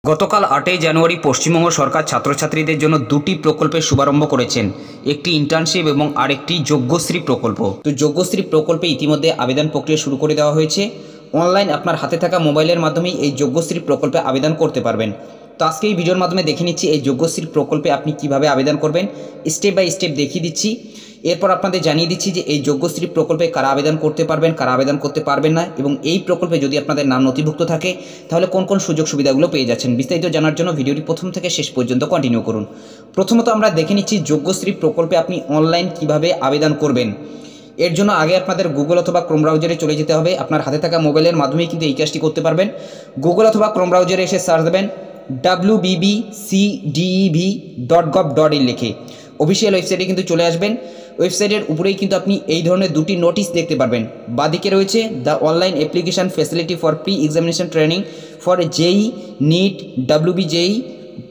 গতকাল ৮ই জানুয়ারি পশ্চিমবঙ্গ সরকার ছাত্রছাত্রীদের জন্য দুটি প্রকল্পের শুভারম্ভ করেছেন, একটি ইন্টার্নশিপ এবং আরেকটি যোগ্যশ্রী প্রকল্প। তো যোগ্যশ্রী প্রকল্পে ইতিমধ্যে আবেদন প্রক্রিয়া শুরু করে দেওয়া হয়েছে। অনলাইন আপনার হাতে থাকা মোবাইলের মাধ্যমেই এই যোগ্যশ্রী প্রকল্পে আবেদন করতে পারবেন। তো আজকে এই ভিডিওর মাধ্যমে দেখে নিচ্ছি এই যোগ্যশ্রী প্রকল্পে আপনি কিভাবে আবেদন করবেন, স্টেপ বাই স্টেপ দেখিয়ে দিচ্ছি। এরপর আপনাদের জানিয়ে দিচ্ছি যে এই যোগ্যশ্রী প্রকল্পে কারা আবেদন করতে পারবেন, কারা আবেদন করতে পারবেন না, এবং এই প্রকল্পে যদি আপনাদের নাম নথিভুক্ত থাকে তাহলে কোন কোন সুযোগ সুবিধাগুলো পেয়ে যাচ্ছেন। বিস্তারিত জানার জন্য ভিডিওটি প্রথম থেকে শেষ পর্যন্ত কন্টিনিউ করুন। প্রথমত আমরা দেখে নিচ্ছি যোগ্যশ্রী প্রকল্পে আপনি অনলাইন কিভাবে আবেদন করবেন। এর জন্য আগে আপনাদের গুগল অথবা ক্রোম ব্রাউজারে চলে যেতে হবে। আপনার হাতে থাকা মোবাইলের মাধ্যমেই কিন্তু এই কাজটি করতে পারবেন। গুগল অথবা ক্রোম ব্রাউজারে এসে সার্চ দেবেন wbbcdev.gov.in লিখে অফিসিয়াল ওয়েবসাইটে কিন্তু চলে আসবেন। ওয়েবসাইটের উপরেই কিন্তু আপনি এই ধরনের দুটি নোটিশ দেখতে পারবেন। বাদিকে রয়েছে the online application facility for pre examination training for JEE NEET WBJEE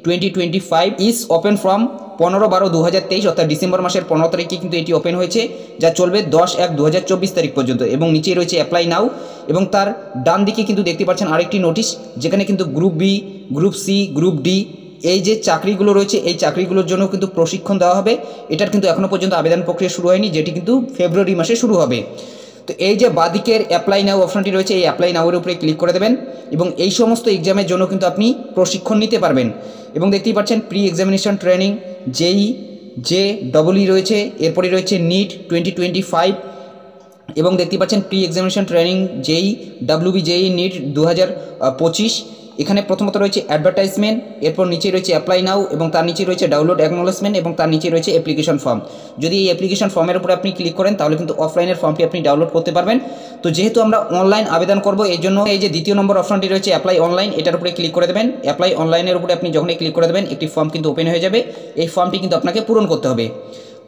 2025 is open from 15/12/2023 অর্থাৎ ডিসেম্বর মাসের 15 তারিখে কিন্তু এটি ওপেন হয়েছে, যা চলবে 10/1/2024 তারিখ পর্যন্ত। এবং নিচেই রয়েছে অ্যাপ্লাই নাও, এবং তার ডান দিকে কিন্তু দেখতে পাচ্ছেন আরেকটি নোটিশ, যেখানে কিন্তু group B, group C, group D এই যে চাকরিগুলো রয়েছে এই চাকরিগুলোর জন্য কিন্তু প্রশিক্ষণ দেওয়া হবে। এটার কিন্তু এখনও পর্যন্ত আবেদন প্রক্রিয়া শুরু হয়নি, যেটি কিন্তু ফেব্রুয়ারি মাসে শুরু হবে। তো এই যে বাদিকের অ্যাপ্লাই নাও অপশনটি রয়েছে, এই অ্যাপ্লাই নাওয়ের উপরে ক্লিক করে দেবেন এবং এই সমস্ত এক্সামের জন্য কিন্তু আপনি প্রশিক্ষণ নিতে পারবেন। এবং দেখতেই পাচ্ছেন প্রি এক্সামিনেশন ট্রেনিং JEE রয়েছে, এরপরে রয়েছে নিট 2025, এবং দেখতে পাচ্ছেন pre examination training JEE WBJEE NEET 2025। এখানে প্রথমত রয়েছে অ্যাডভার্টাইজমেন্ট, এরপর নিচে রয়েছে অ্যাপ্লাই নাও, এবং তার নিচে রয়েছে ডাউনলোড অ্যাকনোলেজমেন্ট, এবং তার নিচে রয়েছে অ্যাপ্লিকেশন ফর্ম। যদি এই অ্যাপ্লিকেশন ফর্মের উপরে আপনি ক্লিক করেন তাহলে কিন্তু অফলাইনের ফর্মটি আপনি ডাউনলোড করতে পারবেন। তো যেহেতু আমরা অনলাইন আবেদন করব, এই জন্য এই যে দ্বিতীয় নম্বর অপশনটি রয়েছে অ্যাপ্লাই অনলাইন, এটার উপরে ক্লিক করে দেবেন। অ্যাপ্লাই অনলাইনের উপরে আপনি যখনই ক্লিক করে দেবেন একটি ফর্ম কিন্তু ওপেন হয়ে যাবে। এই ফর্মটি কিন্তু আপনাকে পূরণ করতে হবে।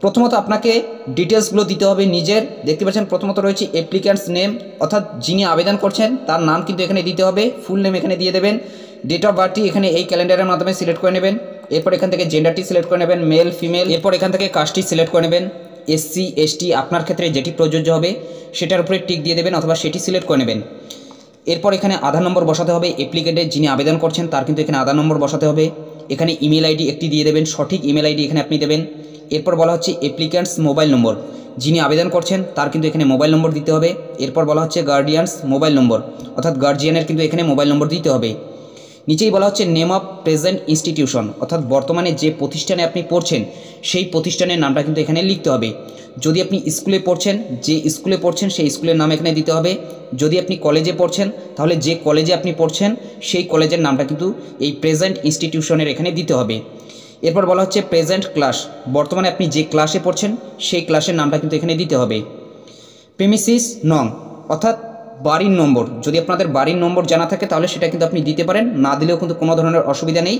প্রথমত আপনাকে ডিটেলসগুলো দিতে হবে নিজের। দেখতে পাচ্ছেন প্রথমত রয়েছে অ্যাপ্লিক্যান্টস নেম, অর্থাৎ যিনি আবেদন করছেন তার নাম কিন্তু এখানে দিতে হবে, ফুল নেম এখানে দিয়ে দেবেন। ডেট অফ বার্থটি এখানে এই ক্যালেন্ডারের মাধ্যমে সিলেক্ট করে নেবেন। এরপর এখান থেকে জেন্ডারটি সিলেক্ট করে নেবেন, মেল ফিমেল। এরপর এখান থেকে কাস্টটি সিলেক্ট করে নেবেন, SC ST আপনার ক্ষেত্রে যেটি প্রযোজ্য হবে সেটার উপরে টিক দিয়ে দেবেন অথবা সেটি সিলেক্ট করে নেবেন। এরপর এখানে আধার নম্বর বসাতে হবে, অ্যাপ্লিকেন্টের যিনি আবেদন করছেন তার কিন্তু এখানে আধার নম্বর বসাতে হবে। এখানে ইমেল আইডি একটি দিয়ে দেবেন, সঠিক ইমেল আইডি এখানে আপনি দেবেন। এরপর বলা হচ্ছে অ্যাপ্লিক্যান্টস মোবাইল নম্বর, যিনি আবেদন করছেন তার কিন্তু এখানে মোবাইল নম্বর দিতে হবে। এরপর বলা হচ্ছে গার্ডিয়ানস মোবাইল নম্বর, অর্থাৎ গার্জিয়ানের কিন্তু এখানে মোবাইল নম্বর দিতে হবে। নিচেই বলা হচ্ছে নেম অফ প্রেজেন্ট ইনস্টিটিউশন, অর্থাৎ বর্তমানে যে প্রতিষ্ঠানে আপনি পড়ছেন সেই প্রতিষ্ঠানের নামটা কিন্তু এখানে লিখতে হবে। যদি আপনি স্কুলে পড়ছেন, যে স্কুলে পড়ছেন সেই স্কুলের নাম এখানে দিতে হবে। যদি আপনি কলেজে পড়ছেন তাহলে যে কলেজে আপনি পড়ছেন সেই কলেজের নামটা কিন্তু এই প্রেজেন্ট ইনস্টিটিউশনের এখানে দিতে হবে। এরপর বলা হচ্ছে প্রেজেন্ট ক্লাস, বর্তমানে আপনি যে ক্লাসে পড়ছেন সেই ক্লাসের নামটা কিন্তু এখানে দিতে হবে। প্রেমিসিস নং, অর্থাৎ বাড়ির নম্বর, যদি আপনাদের বাড়ির নম্বর জানা থাকে তাহলে সেটা কিন্তু আপনি দিতে পারেন, না দিলেও কিন্তু কোনো ধরনের অসুবিধা নেই।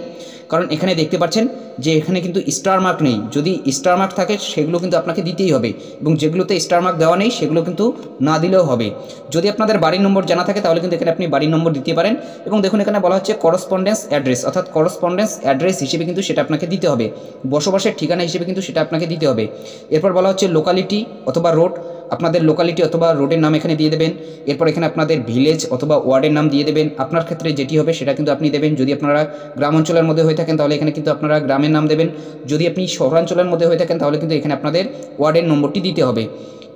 কারণ এখানে দেখতে পাচ্ছেন যে এখানে কিন্তু স্টার মার্ক নেই, যদি স্টার মার্ক থাকে সেগুলো কিন্তু আপনাকে দিতেই হবে, এবং যেগুলোতে স্টার মার্ক দেওয়া নেই সেগুলো কিন্তু না দিলেও হবে। যদি আপনাদের বাড়ির নম্বর জানা থাকে তাহলে কিন্তু এখানে আপনি বাড়ির নম্বর দিতে পারেন। এবং দেখুন এখানে বলা হচ্ছে করসপন্ডেন্স অ্যাড্রেস, অর্থাৎ করসপন্ডেন্স অ্যাড্রেস হিসেবে কিন্তু সেটা আপনাকে দিতে হবে, বসবাসের ঠিকানা হিসেবে কিন্তু সেটা আপনাকে দিতে হবে। এরপর বলা হচ্ছে লোকালিটি অথবা রোড, আপনাদের লোকালিটি অথবা রোডের নাম এখানে দিয়ে দেবেন। এরপর এখানে আপনাদের ভিলেজ অথবা ওয়ার্ডের নাম দিয়ে দেবেন, আপনার ক্ষেত্রে যেটি হবে সেটা কিন্তু আপনি দেবেন। যদি আপনারা গ্রাম অঞ্চলের মধ্যে হয়ে থাকেন তাহলে এখানে কিন্তু আপনারা গ্রামের নাম দেবেন, যদি আপনি শহরাঞ্চলের মধ্যে হয়ে থাকেন তাহলে কিন্তু এখানে আপনাদের ওয়ার্ডের নম্বরটি দিতে হবে।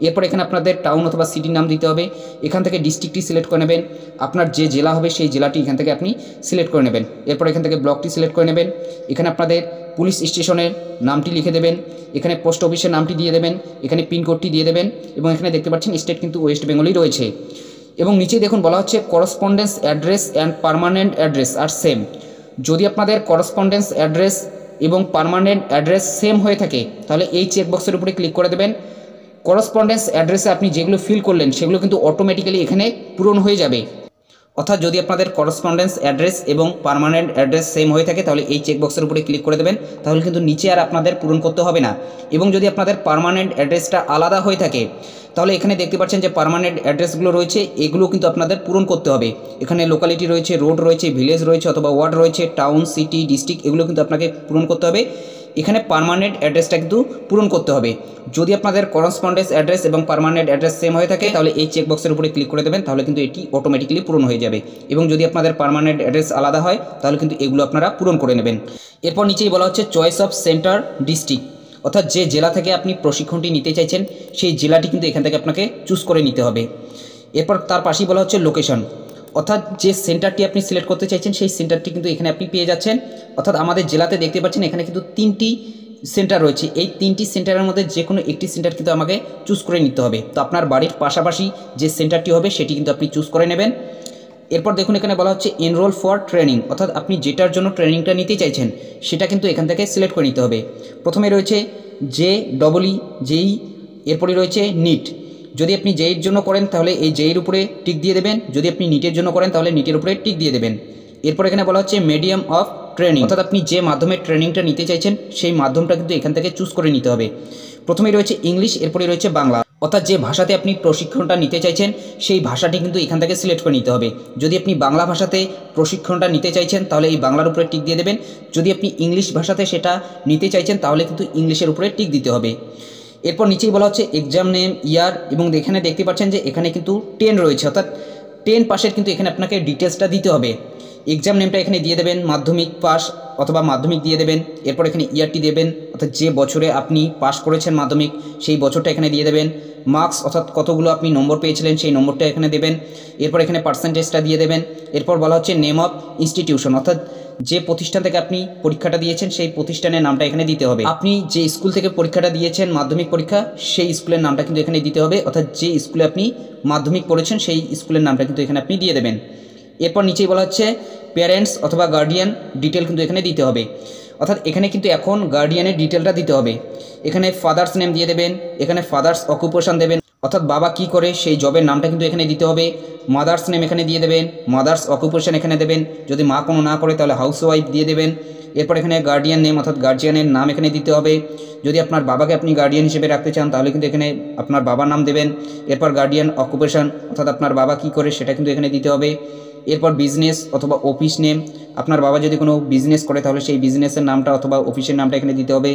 এরপর এখানে আপনাদের টাউন অথবা সিটির নাম দিতে হবে। এখান থেকে ডিস্ট্রিক্টটি সিলেক্ট করে নেবেন, আপনার যে জেলা হবে সেই জেলাটি এখান থেকে আপনি সিলেক্ট করে নেবেন। এরপর এখান থেকে ব্লকটি সিলেক্ট করে নেবেন। এখানে আপনাদের পুলিশ স্টেশনের নামটি লিখে দেবেন, এখানে পোস্ট অফিসের নামটি দিয়ে দেবেন, এখানে পিনকোডটি দিয়ে দেবেন, এবং এখানে দেখতে পাচ্ছেন স্টেট কিন্তু ওয়েস্ট বেঙ্গলই রয়েছে। এবং নিচেই দেখুন বলা হচ্ছে correspondence address and permanent address are same, যদি আপনাদের করসপন্ডেন্স অ্যাড্রেস এবং পার্মানেন্ট অ্যাড্রেস সেম হয়ে থাকে তাহলে এই চেকবক্সের উপরে ক্লিক করে দেবেন। করসপন্ডেন্স অ্যাড্রেসে আপনি যেগুলো ফিল করলেন সেগুলো কিন্তু অটোমেটিক্যালি এখানে পূরণ হয়ে যাবে, অর্থাৎ যদি আপনাদের করসপন্ডেন্স অ্যাড্রেস এবং পার্মানেন্ট অ্যাড্রেস সেম হয়ে থাকে তাহলে এই চেকবক্সের উপরে ক্লিক করে দেবেন, তাহলে কিন্তু নিচে আর আপনাদের পূরণ করতে হবে না। এবং যদি আপনাদের পার্মানেন্ট অ্যাড্রেসটা আলাদা হয়ে থাকে তাহলে এখানে দেখতে পাচ্ছেন যে পার্মানেন্ট অ্যাড্রেসগুলো রয়েছে এগুলো কিন্তু আপনাদের পূরণ করতে হবে। এখানে লোকালিটি রয়েছে, রোড রয়েছে, ভিলেজ রয়েছে অথবা ওয়ার্ড রয়েছে, টাউন, সিটি, ডিস্ট্রিক্ট এগুলো কিন্তু আপনাকে পূরণ করতে হবে। এখানে পার্মানেন্ট অ্যাড্রেসটা কিন্তু পূরণ করতে হবে। যদি আপনাদের করসপন্ডেন্স অ্যাড্রেস এবং পার্মানেন্ট অ্যাড্রেস সেম হয়ে থাকে তাহলে এই চেকবক্সের উপরে ক্লিক করে দেবেন, তাহলে কিন্তু এটি অটোমেটিক্যালি পূরণ হয়ে যাবে। এবং যদি আপনাদের পার্মানেন্ট অ্যাড্রেস আলাদা হয় তাহলে কিন্তু এগুলো আপনারা পূরণ করে নেবেন। এরপর নিচেই বলা হচ্ছে চয়েস অফ সেন্টার ডিস্ট্রিক্ট, অর্থাৎ যে জেলা থেকে আপনি প্রশিক্ষণটি নিতে চাইছেন সেই জেলাটি কিন্তু এখান থেকে আপনাকে চুজ করে নিতে হবে। এরপর তার পাশেই বলা হচ্ছে লোকেশন, অর্থাৎ যে সেন্টারটি আপনি সিলেক্ট করতে চাইছেন সেই সেন্টারটি কিন্তু এখানে আপনি পেয়ে যাচ্ছেন। অর্থাৎ আমাদের জেলাতে দেখতে পাচ্ছেন এখানে কিন্তু 3টি সেন্টার রয়েছে, এই 3টি সেন্টারের মধ্যে যে কোনো একটি সেন্টার কিন্তু আমাকে চুজ করে নিতে হবে। তো আপনার বাড়ির পাশাপাশি যে সেন্টারটি হবে সেটি কিন্তু আপনি চুজ করে নেবেন। এরপর দেখুন এখানে বলা হচ্ছে এনরোল ফর ট্রেনিং, অর্থাৎ আপনি যেটার জন্য ট্রেনিংটা নিতে চাইছেন সেটা কিন্তু এখান থেকে সিলেক্ট করে নিতে হবে। প্রথমে রয়েছে JEE, এরপরে রয়েছে নিট। যদি আপনি জেইর জন্য করেন তাহলে এই জেইর উপরে টিক দিয়ে দেবেন, যদি আপনি নিটের জন্য করেন তাহলে নিটের উপরে টিক দিয়ে দেবেন। এরপর এখানে বলা হচ্ছে মিডিয়াম অফ ট্রেনিং, অর্থাৎ আপনি যে মাধ্যমে ট্রেনিংটা নিতে চাইছেন সেই মাধ্যমটা কিন্তু এখান থেকে চুজ করে নিতে হবে। প্রথমেই রয়েছে ইংলিশ, এরপরে রয়েছে বাংলা, অর্থাৎ যে ভাষাতে আপনি প্রশিক্ষণটা নিতে চাইছেন সেই ভাষাটি কিন্তু এখান থেকে সিলেক্ট করে নিতে হবে। যদি আপনি বাংলা ভাষাতে প্রশিক্ষণটা নিতে চাইছেন তাহলে এই বাংলার উপরে টিক দিয়ে দেবেন, যদি আপনি ইংলিশ ভাষাতে সেটা নিতে চাইছেন তাহলে কিন্তু ইংলিশের উপরে টিক দিতে হবে। এরপর নিচেই বলা হচ্ছে এক্সাম নেম, ইয়ার, এবং এখানে দেখতে পাচ্ছেন যে এখানে কিন্তু 10 রয়েছে, অর্থাৎ 10 পাসের কিন্তু এখানে আপনাকে ডিটেলসটা দিতে হবে। এক্সাম নেমটা এখানে দিয়ে দেবেন মাধ্যমিক পাস অথবা মাধ্যমিক দিয়ে দেবেন। এরপর এখানে ইয়ারটি দেবেন, অর্থাৎ যে বছরে আপনি পাস করেছেন মাধ্যমিক সেই বছরটা এখানে দিয়ে দেবেন। মার্কস, অর্থাৎ কতগুলো আপনি নম্বর পেয়েছিলেন সেই নম্বরটা এখানে দেবেন। এরপর এখানে পার্সেন্টেজটা দিয়ে দেবেন। এরপর বলা হচ্ছে নেম অফ ইনস্টিটিউশন, অর্থাৎ যে প্রতিষ্ঠান থেকে আপনি পরীক্ষাটা দিয়েছেন সেই প্রতিষ্ঠানের নামটা এখানে দিতে হবে। আপনি যে স্কুল থেকে পরীক্ষাটা দিয়েছেন মাধ্যমিক পরীক্ষা সেই স্কুলের নামটা কিন্তু এখানে দিতে হবে, অর্থাৎ যে স্কুলে আপনি মাধ্যমিক পড়েছেন সেই স্কুলের নামটা কিন্তু এখানে আপনি দিয়ে দেবেন। এরপর নিচেই বলা হচ্ছে প্যারেন্টস অথবা গার্ডিয়ান ডিটেল কিন্তু এখানে দিতে হবে, অর্থাৎ এখানে কিন্তু এখন গার্ডিয়ানের ডিটেলটা দিতে হবে। এখানে ফাদার্স নেম দিয়ে দেবেন, এখানে ফাদার্স অকুপেশন দেবেন, অর্থাৎ বাবা কি করে সেই জবের নামটা কিন্তু এখানে দিতে হবে। মাদার্স নেম এখানে দিয়ে দেবেন, মাদার্স অকুপেশন এখানে দেবেন, যদি মা কোনো না করে তাহলে হাউস ওয়াইফ দিয়ে দেবেন। এরপর এখানে গার্ডিয়ান নেম, অর্থাৎ গার্জিয়ানের নাম এখানে দিতে হবে। যদি আপনার বাবাকে আপনি গার্ডিয়ান হিসেবে রাখতে চান তাহলে কিন্তু এখানে আপনার বাবার নাম দেবেন। এরপর গার্ডিয়ান অকুপেশন, অর্থাৎ আপনার বাবা কি করে সেটা কিন্তু এখানে দিতে হবে। এরপর বিজনেস অথবা অফিস নেম, আপনার বাবা যদি কোনো বিজনেস করে তাহলে সেই বিজনেসের নামটা অথবা অফিসের নামটা এখানে দিতে হবে।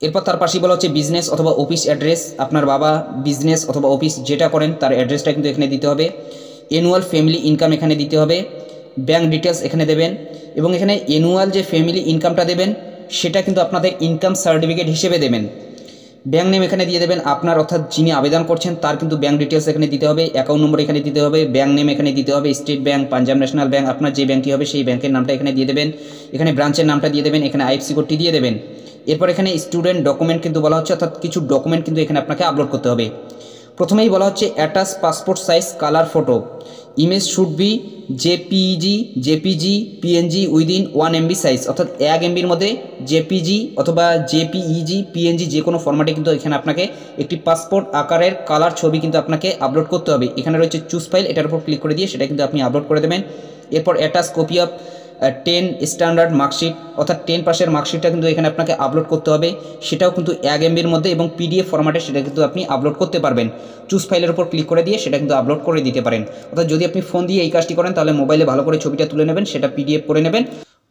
এরপর তার পাশেই বলা হচ্ছে বিজনেস অথবা অফিস অ্যাড্রেস, আপনার বাবা বিজনেস অথবা অফিস যেটা করেন তার অ্যাড্রেসটা কিন্তু এখানে দিতে হবে। অ্যানুয়াল ফ্যামিলি ইনকাম এখানে দিতে হবে, ব্যাঙ্ক ডিটেলস এখানে দেবেন, এবং এখানে অ্যানুয়াল যে ফ্যামিলি ইনকামটা দেবেন সেটা কিন্তু আপনাদের ইনকাম সার্টিফিকেট হিসেবে দেবেন। ব্যাঙ্ক নেম এখানে দিয়ে দেবেন আপনার, অর্থাৎ যিনি আবেদন করছেন তার কিন্তু ব্যাঙ্ক ডিটেলস এখানে দিতে হবে, অ্যাকাউন্ট নম্বর এখানে দিতে হবে, ব্যাঙ্ক নেম এখানে দিতে হবে, state bank, Punjab national bank, আপনার যে ব্যাঙ্কটি হবে সেই ব্যাঙ্কের নামটা এখানে দিয়ে দেবেন। এখানে ব্রাঞ্চের নামটা দিয়ে দেবেন, এখানে আইএফসি কোডটি দিয়ে দেবেন। এরপর এখানে স্টুডেন্ট ডকুমেন্ট কিন্তু বলা হচ্ছে, অর্থাৎ কিছু ডকুমেন্ট কিন্তু এখানে আপনাকে আপলোড করতে হবে। প্রথমেই বলা হচ্ছে attach passport size colour photo, image should be JPG PNG within 1 MB size, অর্থাৎ 1 MBর মধ্যে জেপিজি অথবা জেপিইজি পিএনজি যে কোনো ফরম্যাটে কিন্তু এখানে আপনাকে একটি পাসপোর্ট আকারের কালার ছবি কিন্তু আপনাকে আপলোড করতে হবে। এখানে রয়েছে চুজ ফাইল, এটার উপর ক্লিক করে দিয়ে সেটা কিন্তু আপনি আপলোড করে দেবেন। এরপর attach copy of 10 standard marksheet, অর্থাৎ 10 পাসের মার্কশিটটা কিন্তু এখানে আপনাকে আপলোড করতে হবে, সেটাও কিন্তু 1 MBর মধ্যে এবং PDF ফরম্যাটে সেটা কিন্তু আপনি আপলোড করতে পারবেন। চুজ ফাইলের উপর ক্লিক করে দিয়ে সেটা কিন্তু আপলোড করে দিতে পারেন। অর্থাৎ যদি আপনি ফোন দিয়ে এই কাজটি করেন তাহলে মোবাইলে ভালো করে ছবিটা তুলে নেবেন, সেটা PDF করে নেবেন।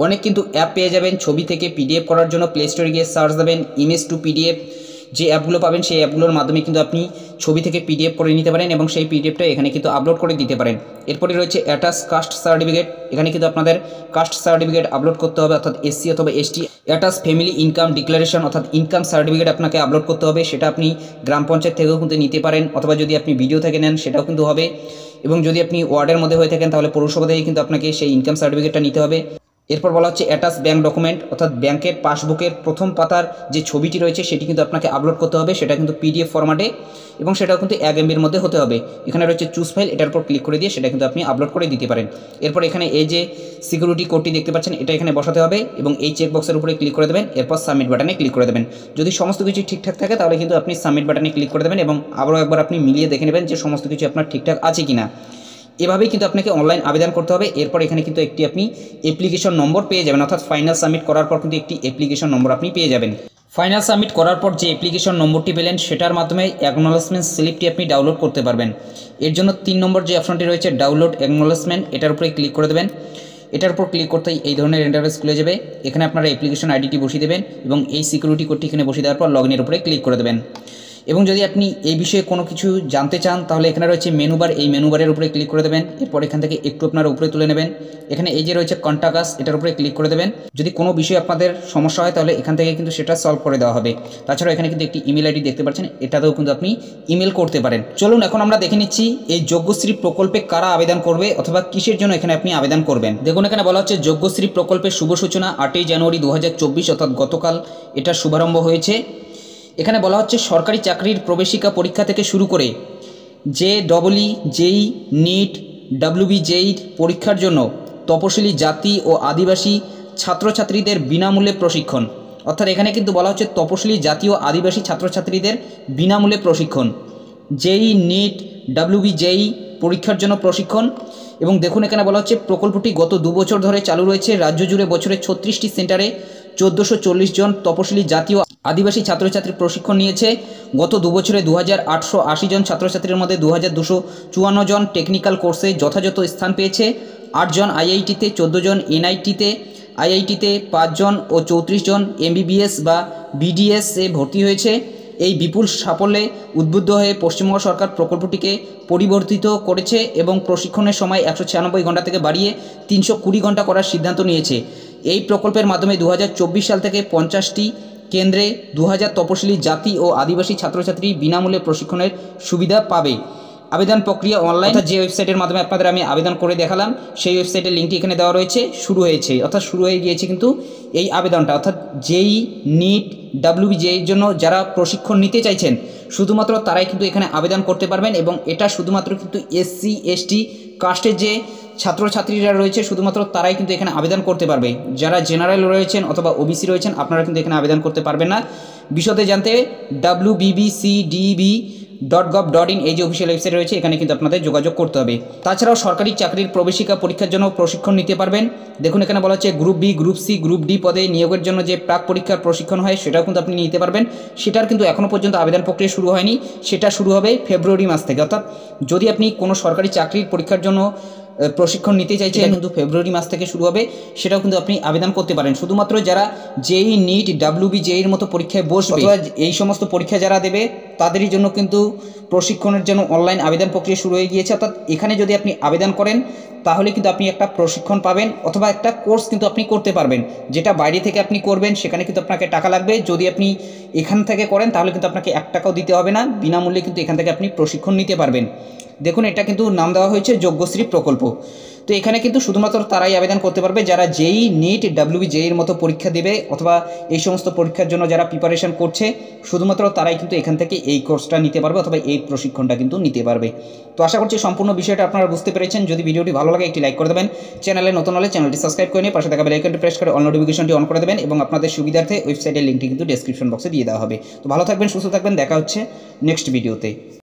অনেক কিন্তু অ্যাপ পেয়ে যাবেন ছবি থেকে PDF করার জন্য, প্লে স্টোরে গিয়ে সার্চ দেবেন ইমেজ টু PDF, যে অ্যাপগুলো পাবেন সেই অ্যাপগুলোর মাধ্যমে কিন্তু আপনি ছবি থেকে PDF করে নিতে পারেন এবং সেই PDFটা এখানে কিন্তু আপলোড করে দিতে পারেন। এরপরে রয়েছে অ্যাটাচ কাস্ট সার্টিফিকেট, এখানে কিন্তু আপনাদের কাস্ট সার্টিফিকেট আপলোড করতে হবে, অর্থাৎ SC অথবা ST। Attach family income declaration, অর্থাৎ ইনকাম সার্টিফিকেট আপনাকে আপলোড করতে হবে, সেটা আপনি গ্রাম পঞ্চায়েত থেকেও কিন্তু নিতে পারেন, অথবা যদি আপনি ভিডিও থেকে নেন সেটাও কিন্তু হবে, এবং যদি আপনি ওয়ার্ডের মধ্যে হয়ে থাকেন তাহলে পৌরসভা থেকে কিন্তু আপনাকে সেই ইনকাম সার্টিফিকেটটা নিতে হবে। এরপর বলা হচ্ছে অ্যাটাচ ব্যাঙ্ক ডকুমেন্ট, অর্থাৎ ব্যাংকের পাসবুকের প্রথম পাতার যে ছবিটি রয়েছে সেটি কিন্তু আপনাকে আপলোড করতে হবে, সেটা কিন্তু PDF ফরম্যাটে এবং সেটাও কিন্তু 1 MBর মধ্যে হতে হবে। এখানে রয়েছে চুজ ফাইল, এটার উপর ক্লিক করে দিয়ে সেটা কিন্তু আপনি আপলোড করে দিতে পারেন। এরপর এখানে এই যে সিকিউরিটি কোডটি দেখতে পাচ্ছেন এটা এখানে বসাতে হবে এবং এই চেকবক্সের উপরে ক্লিক করে দেবেন, এরপর সাবমিট বাটনে ক্লিক করে দেবেন। যদি সমস্ত কিছু ঠিকঠাক থাকে তাহলে কিন্তু আপনি সাবমিট বাটনে ক্লিক করে দেবেন এবং আবারও একবার আপনি মিলিয়ে দেখে নেবেন যে সমস্ত কিছু আপনার ঠিকঠাক আছে কিনা। এভাবেই কিন্তু আপনাকে অনলাইন আবেদন করতে হবে। এরপর এখানে কিন্তু একটি আপনি অ্যাপ্লিকেশন নম্বর পেয়ে যাবেন, অর্থাৎ ফাইনাল সাবমিট করার পর কিন্তু একটি অ্যাপ্লিকেশন নম্বর আপনি পেয়ে যাবেন। ফাইনাল সাবমিট করার পর যে অ্যাপ্লিকেশন নম্বরটি পেলেন সেটার মাধ্যমে অ্যাকনোলেজমেন্ট স্লিপটি আপনি ডাউনলোড করতে পারবেন। এর জন্য 3 নম্বর যে অপশনটি রয়েছে ডাউনলোড অ্যাকনোলেজমেন্ট, এটার উপরে ক্লিক করে দেবেন। এটার উপর ক্লিক করতেই এই ধরনের ইন্টারফেস খুলে যাবে। এখানে আপনারা অ্যাপ্লিকেশন আইডিটি বসিয়ে দেবেন এবং এই সিকিউরিটি কোডটি এখানে বসিয়ে দেওয়ার পর লগইনের উপরে ক্লিক করে দেবেন। এবং যদি আপনি এই বিষয়ে কোনো কিছু জানতে চান তাহলে এখানে রয়েছে মেনু বার, এই মেনু বারের উপরে ক্লিক করে দেবেন। এরপর এখান থেকে একটু আপনারা উপরে তুলে নেবেন, এখানে এই যে রয়েছে কন্টাক্ট আস, এটার উপরে ক্লিক করে দেবেন। যদি কোনো বিষয়ে আপনাদের সমস্যা হয় তাহলে এখান থেকে কিন্তু সেটা সলভ করে দেওয়া হবে। তাছাড়াও এখানে কিন্তু একটি ইমেল আইডি দেখতে পাচ্ছেন, এটাতেও কিন্তু আপনি ইমেল করতে পারেন। চলুন এখন আমরা দেখে নিচ্ছি এই যোগ্যশ্রী প্রকল্পে কারা আবেদন করবে অথবা কিসের জন্য এখানে আপনি আবেদন করবেন। দেখুন এখানে বলা হচ্ছে যোগ্যশ্রী প্রকল্পের শুভ সূচনা 8ই জানুয়ারি 2024 অর্থাৎ গতকাল এটার শুভারম্ভ হয়েছে। এখানে বলা হচ্ছে সরকারি চাকরির প্রবেশিকা পরীক্ষা থেকে শুরু করে JEE, JEE, নিট, WBJEE পরীক্ষার জন্য তপশিলি জাতি ও আদিবাসী ছাত্রছাত্রীদের বিনামূল্যে প্রশিক্ষণ। অর্থাৎ এখানে কিন্তু বলা হচ্ছে তপশিলি জাতি ও আদিবাসী ছাত্রছাত্রীদের বিনামূল্যে প্রশিক্ষণ, JEE, নিট, WBJEE পরীক্ষার জন্য প্রশিক্ষণ। এবং দেখুন এখানে বলা হচ্ছে প্রকল্পটি গত 2 বছর ধরে চালু রয়েছে। রাজ্য জুড়ে বছরে 36টি সেন্টারে 1440 জন তপশিলি জাতীয় আদিবাসী ছাত্রছাত্রী প্রশিক্ষণ নিয়েছে। গত 2 বছরে 2880 জন ছাত্রছাত্রীর মধ্যে 2254 জন টেকনিক্যাল কোর্সে যথাযথ স্থান পেয়েছে। 8 জন IIT-তে, 14 জন NIT-তে, IIT-তে 5 জন ও 34 জন MBBS বা BDS-এ ভর্তি হয়েছে। এই বিপুল সাফল্যে উদ্বুদ্ধ হয়ে পশ্চিমবঙ্গ সরকার প্রকল্পটিকে পরিবর্তিত করেছে এবং প্রশিক্ষণের সময় 196 ঘন্টা থেকে বাড়িয়ে 320 ঘন্টা করার সিদ্ধান্ত নিয়েছে। এই প্রকল্পের মাধ্যমে 2024 সাল থেকে 50টি কেন্দ্রে 2000 তপশিলি জাতি ও আদিবাসী ছাত্রছাত্রী বিনামূল্যে প্রশিক্ষণের সুবিধা পাবে। আবেদন প্রক্রিয়া অনলাইন, অর্থাৎ যে ওয়েবসাইটের মাধ্যমে আপনাদের আমি আবেদন করে দেখালাম সেই ওয়েবসাইটের লিঙ্কটি এখানে দেওয়া রয়েছে। শুরু হয়েছে, অর্থাৎ শুরু হয়ে গিয়েছে কিন্তু এই আবেদনটা, অর্থাৎ JEE, নিট, WBJEE-র জন্য যারা প্রশিক্ষণ নিতে চাইছেন শুধুমাত্র তারাই কিন্তু এখানে আবেদন করতে পারবেন। এবং এটা শুধুমাত্র কিন্তু SC ST কাস্টের যে ছাত্রছাত্রীরা রয়েছে শুধুমাত্র তারাই কিন্তু এখানে আবেদন করতে পারবে। যারা জেনারেল রয়েছেন অথবা OBC রয়েছেন আপনারা কিন্তু এখানে আবেদন করতে পারবেন না। বিশদে জানতে wbbcdb.gov.in এই যে অফিসিয়াল ওয়েবসাইট রয়েছে এখানে কিন্তু আপনাদের যোগাযোগ করতে হবে। তাছাড়াও সরকারি চাকরির প্রবেশিকা পরীক্ষার জন্য প্রশিক্ষণ নিতে পারবেন। দেখুন এখানে বলা হচ্ছে group B, group C, group D পদে নিয়োগের জন্য যে প্রাক পরীক্ষার প্রশিক্ষণ হয় সেটাও কিন্তু আপনি নিতে পারবেন। সেটার কিন্তু এখনও পর্যন্ত আবেদন প্রক্রিয়া শুরু হয়নি, সেটা শুরু হবে ফেব্রুয়ারি মাস থেকে। অর্থাৎ যদি আপনি কোনো সরকারি চাকরির পরীক্ষার জন্য প্রশিক্ষণ নিতে চাইছেন কিন্তু ফেব্রুয়ারি মাস থেকে শুরু হবে, সেটাও কিন্তু আপনি আবেদন করতে পারেন। শুধুমাত্র যারা JEE, নিট, WBJEE-র মতো পরীক্ষায় বসবে অথবা এই সমস্ত পরীক্ষা যারা দেবে তাদেরই জন্য কিন্তু প্রশিক্ষণের জন্য অনলাইন আবেদন প্রক্রিয়া শুরু হয়ে গিয়েছে। অর্থাৎ এখানে যদি আপনি আবেদন করেন তাহলে কিন্তু আপনি একটা প্রশিক্ষণ পাবেন অথবা একটা কোর্স কিন্তু আপনি করতে পারবেন। যেটা বাইরে থেকে আপনি করবেন সেখানে কিন্তু আপনাকে টাকা লাগবে। যদি আপনি এখান থেকে করেন তাহলে কিন্তু আপনাকে 1 টাকাও দিতে হবে না, বিনামূল্যে কিন্তু এখান থেকে আপনি প্রশিক্ষণ নিতে পারবেন। দেখুন এটা কিন্তু নাম দেওয়া হয়েছে যোগ্যশ্রী প্রকল্প। তো এখানে কিন্তু শুধুমাত্র তারাই আবেদন করতে পারবে যারা JEE, নিট, WBJEE-র মতো পরীক্ষা দেবে অথবা এই সমস্ত পরীক্ষার জন্য যারা প্রিপারেশন করছে শুধুমাত্র তারাই কিন্তু এখান থেকে এই কোর্সটা নিতে পারবে অথবা এই প্রশিক্ষণটা কিন্তু নিতে পারবে। তো আশা করছি সম্পূর্ণ বিষয়টা আপনারা বুঝতে পেরেছেন। যদি ভিডিওটি ভালো লাগে একটি লাইক করে দেবেন, চ্যানেলে নতুন হলে চ্যানেলটি সাবস্ক্রাইব করে নিয়ে পাশে থাকা বেল আইকনটি প্রেস করে অল নোটিফিকেশনটি অন করে দেবেন এবং আপনাদের সুবিধার্থে ওয়েবসাইটের লিঙ্কটি কিন্তু ডেসক্রিপশন বক্সে দিয়ে দেওয়া হবে। তো ভালো থাকবেন, সুস্থ থাকবেন, দেখা হচ্ছে নেক্সট ভিডিওতে।